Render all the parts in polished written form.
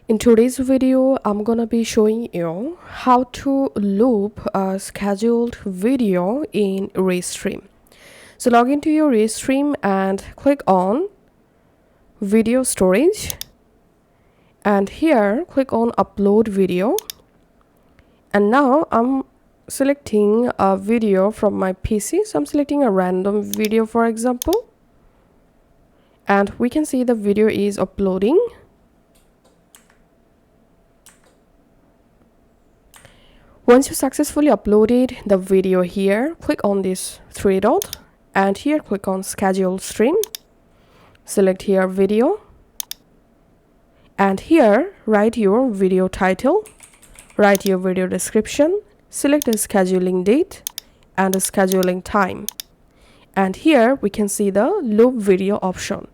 In today's video, I'm gonna be showing you how to loop a scheduled video in Restream. So log into your Restream and click on video storage, and here click on upload video. And now I'm selecting a video from my PC. So I'm selecting a random video, for example, and we can see the video is uploading. Once you successfully uploaded the video here, click on this three dot and here click on schedule stream. Select here video, and here write your video title, write your video description, select a scheduling date and a scheduling time. And here we can see the loop video option.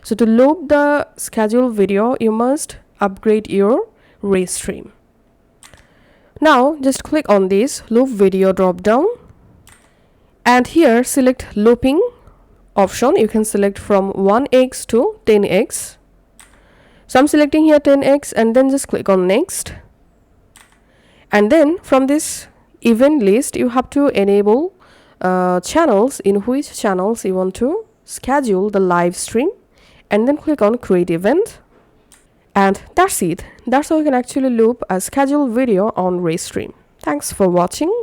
So to loop the schedule video, you must upgrade your Restream. Now just click on this loop video drop down, and here select looping option. You can select from 1x to 10x. So I'm selecting here 10x, and then just click on next. And then from this event list, you have to enable channels, in which channels you want to schedule the live stream, and then click on create event. And that's it. That's how you can actually loop a scheduled video on Restream. Thanks for watching.